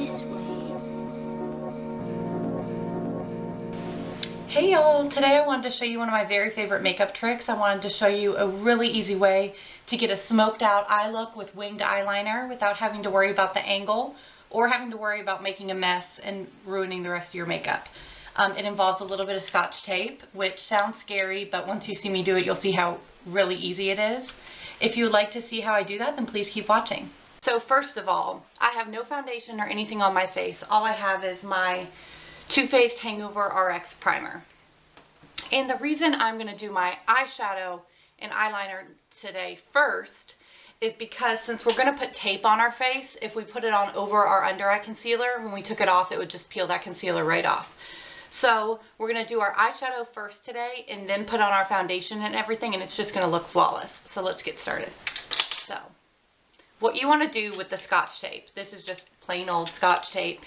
this way. Hey y'all, today I wanted to show you one of my very favorite makeup tricks. I wanted to show you a really easy way to get a smoked out eye look with winged eyeliner without having to worry about the angle or having to worry about making a mess and ruining the rest of your makeup. It involves a little bit of Scotch tape, which sounds scary, but once you see me do it, you'll see how really easy it is. If you would like to see how I do that, then please keep watching. So first of all, I have no foundation or anything on my face. All I have is my Too Faced Hangover RX primer. And the reason I'm going to do my eyeshadow and eyeliner today first is because since we're going to put tape on our face, if we put it on over our under eye concealer, when we took it off, it would just peel that concealer right off. So we're going to do our eyeshadow first today and then put on our foundation and everything, and it's just going to look flawless. So let's get started. So what you want to do with the Scotch tape, this is just plain old Scotch tape,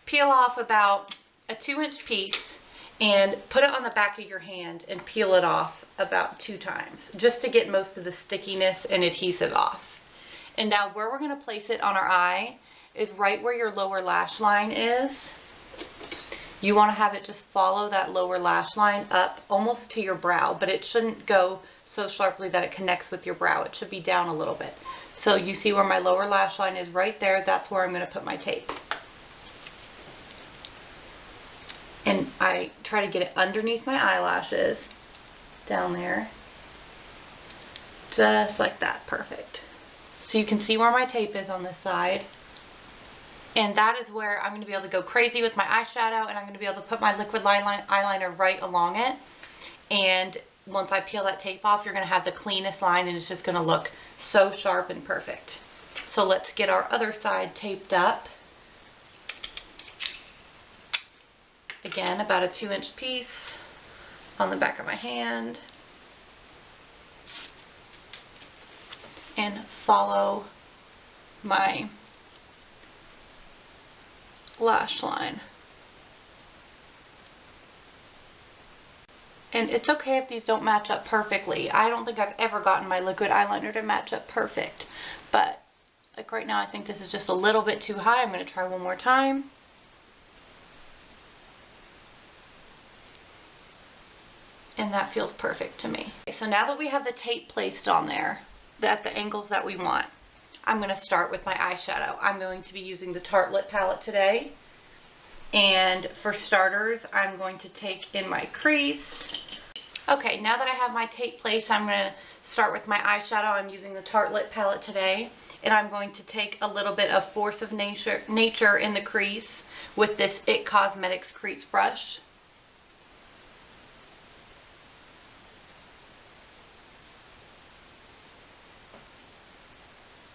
peel off about a 2-inch piece and put it on the back of your hand and peel it off about 2 times just to get most of the stickiness and adhesive off. And now where we're going to place it on our eye is right where your lower lash line is. You want to have it just follow that lower lash line up almost to your brow, but it shouldn't go so sharply that it connects with your brow. It should be down a little bit. So you see where my lower lash line is right there, that's where I'm going to put my tape. And I try to get it underneath my eyelashes, down there, just like that, perfect. So you can see where my tape is on this side. And that is where I'm going to be able to go crazy with my eyeshadow, and I'm going to be able to put my liquid eyeliner right along it. And once I peel that tape off, you're going to have the cleanest line, and it's just going to look so sharp and perfect. So let's get our other side taped up. Again, about a 2-inch piece on the back of my hand. And follow my lash line. And it's okay if these don't match up perfectly. I don't think I've ever gotten my liquid eyeliner to match up perfect. But like right now, I think this is just a little bit too high. I'm going to try one more time. And that feels perfect to me. Okay, so now that we have the tape placed on there, at the angles that we want, I'm going to start with my eyeshadow. I'm going to be using the Tartelette palette today. And for starters, I'm going to take in my crease. Okay, now that I have my tape placed, I'm going to start with my eyeshadow. I'm using the Tartelette palette today. And I'm going to take a little bit of Force of Nature in the crease with this IT Cosmetics crease brush.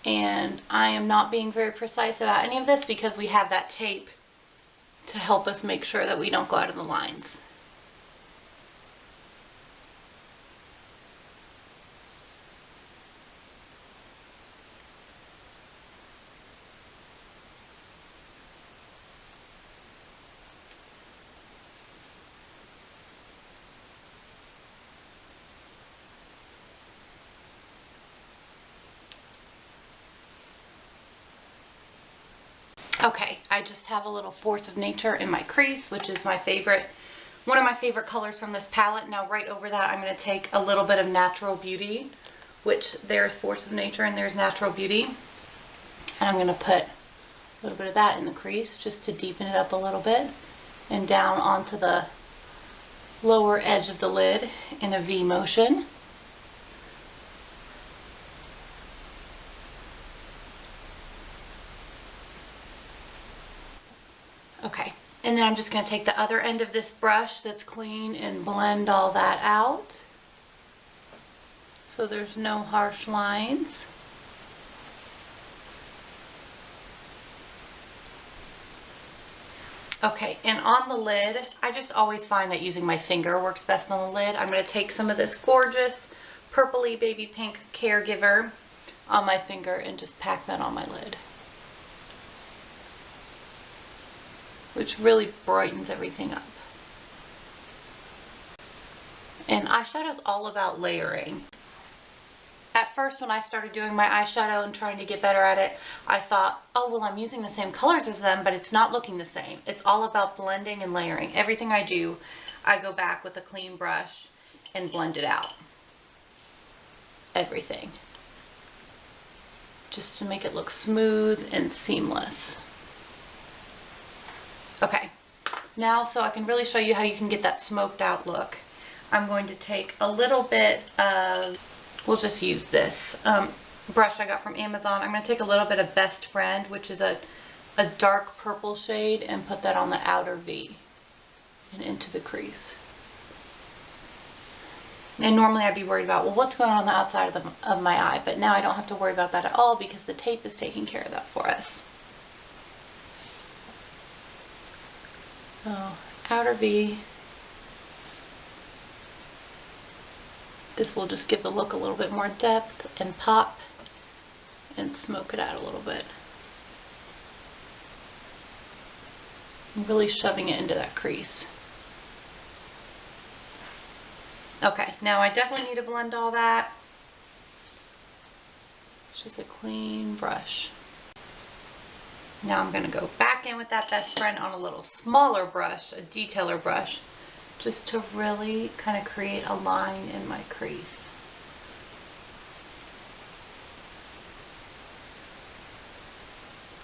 And I am not being very precise about any of this because we have that tape to help us make sure that we don't go out of the lines. Okay, I just have a little Force of Nature in my crease, which is my favorite, one of my favorite colors from this palette. Now right over that, I'm going to take a little bit of Natural Beauty, which there's Force of Nature and there's Natural Beauty. And I'm going to put a little bit of that in the crease just to deepen it up a little bit. And down onto the lower edge of the lid in a V motion. Okay, and then I'm just going to take the other end of this brush that's clean and blend all that out so there's no harsh lines. Okay, and on the lid, I just always find that using my finger works best on the lid. I'm going to take some of this gorgeous purpley baby pink Caregiver on my finger and just pack that on my lid, which really brightens everything up. And eyeshadow is all about layering. At first when I started doing my eyeshadow and trying to get better at it, I thought, oh well, I'm using the same colors as them, but it's not looking the same. It's all about blending and layering. Everything I do, I go back with a clean brush and blend it out. Everything. Just to make it look smooth and seamless. Okay, now so I can really show you how you can get that smoked out look, I'm going to take a little bit of, we'll just use this brush I got from Amazon. I'm going to take a little bit of Best Friend, which is a dark purple shade, and put that on the outer V and into the crease. And normally I'd be worried about, well, what's going on the outside of my eye? But now I don't have to worry about that at all because the tape is taking care of that for us. So, outer V. This will just give the look a little bit more depth and pop and smoke it out a little bit. I'm really shoving it into that crease. Okay, now I definitely need to blend all that. It's just a clean brush. Now I'm going to go back in with that Best Friend on a little smaller brush, a detailer brush, just to really kind of create a line in my crease.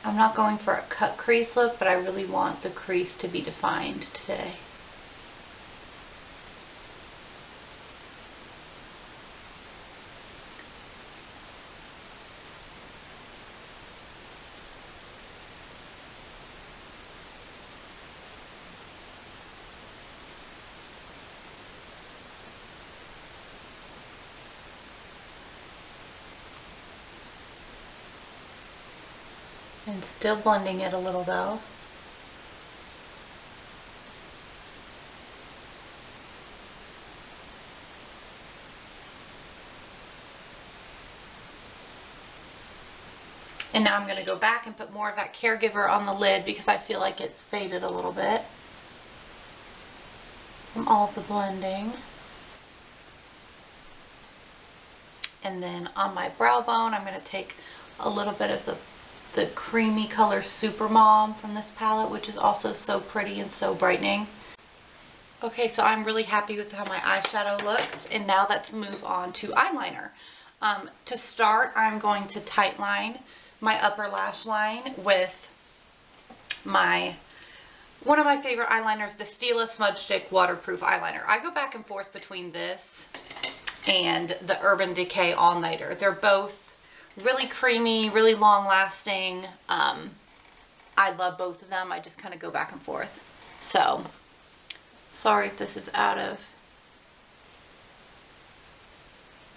I'm not going for a cut crease look, but I really want the crease to be defined today. And still blending it a little though. And now I'm going to go back and put more of that Caregiver on the lid because I feel like it's faded a little bit from all of the blending. And then on my brow bone, I'm going to take a little bit of the creamy color Super Mom from this palette, which is also so pretty and so brightening. Okay, so I'm really happy with how my eyeshadow looks, and now let's move on to eyeliner. To start, I'm going to tightline my upper lash line with one of my favorite eyeliners, the Stila Smudge Stick Waterproof Eyeliner. I go back and forth between this and the Urban Decay All Nighter. They're both really creamy, really long lasting. I love both of them. I just kind of go back and forth. So, sorry if this is out of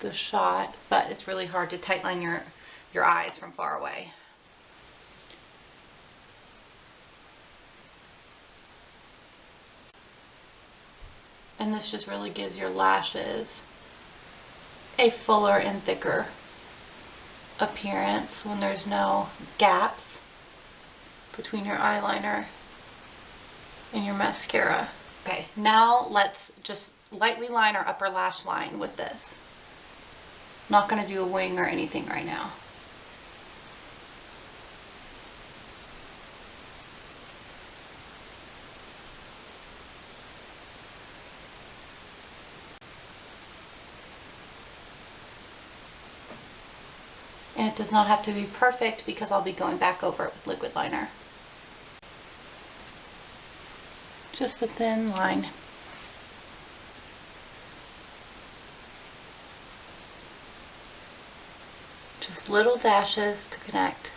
the shot, but it's really hard to tightline your eyes from far away. And this just really gives your lashes a fuller and thicker appearance when there's no gaps between your eyeliner and your mascara. Okay, now let's just lightly line our upper lash line with this. Not going to do a wing or anything right now. And it does not have to be perfect because I'll be going back over it with liquid liner. Just a thin line. Just little dashes to connect.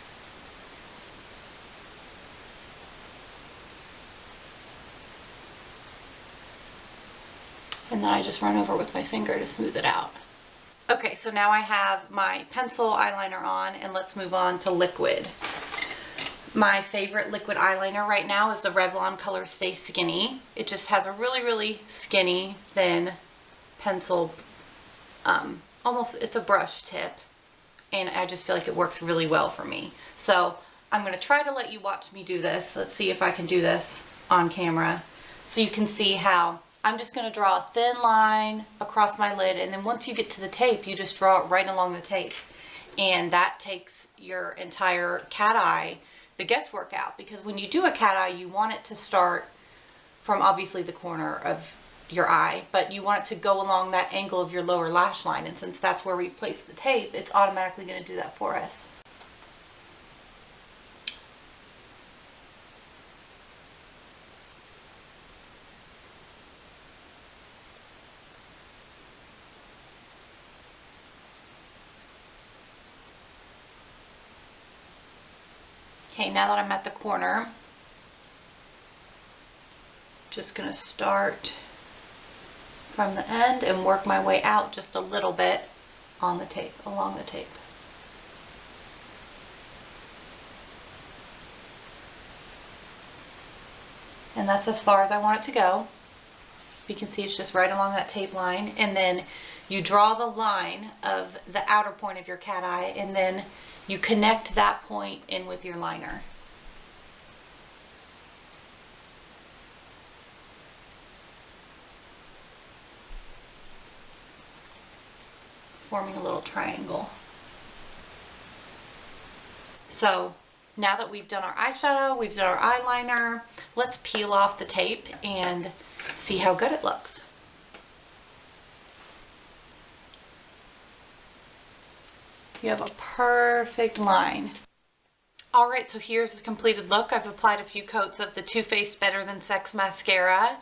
And then I just run over with my finger to smooth it out. Okay, so now I have my pencil eyeliner on, and let's move on to liquid. My favorite liquid eyeliner right now is the Revlon Color Stay Skinny. It just has a really, really skinny, thin pencil, almost, it's a brush tip, and I just feel like it works really well for me. So I'm going to try to let you watch me do this. Let's see if I can do this on camera so you can see how I'm just going to draw a thin line across my lid, and then once you get to the tape, you just draw it right along the tape. And that takes your entire cat eye, the guesswork out, because when you do a cat eye, you want it to start from obviously the corner of your eye, but you want it to go along that angle of your lower lash line, and since that's where we place the tape, it's automatically going to do that for us. Okay, now that I'm at the corner, just going to start from the end and work my way out just a little bit on the tape, along the tape. And that's as far as I want it to go. You can see it's just right along that tape line, and then you draw the line of the outer point of your cat eye, and then you connect that point in with your liner. Forming a little triangle. So now that we've done our eyeshadow, we've done our eyeliner, let's peel off the tape and see how good it looks. You have a perfect line. Alright, so here's the completed look. I've applied a few coats of the Too Faced Better Than Sex mascara,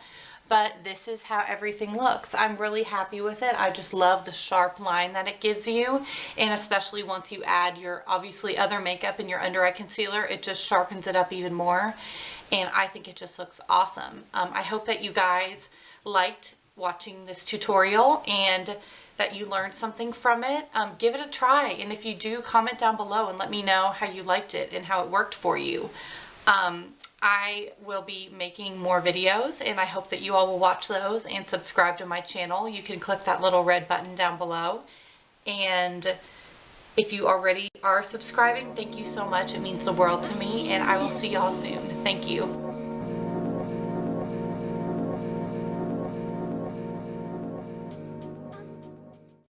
but this is how everything looks. I'm really happy with it. I just love the sharp line that it gives you, and especially once you add your obviously other makeup and your under eye concealer, it just sharpens it up even more, and I think it just looks awesome. I hope that you guys liked watching this tutorial and that you learned something from it. Give it a try, and if you do, comment down below and let me know how you liked it and how it worked for you. I will be making more videos, and I hope that you all will watch those and subscribe to my channel. You can click that little red button down below, and if you already are subscribing, thank you so much. It means the world to me, and I will see y'all soon. Thank you.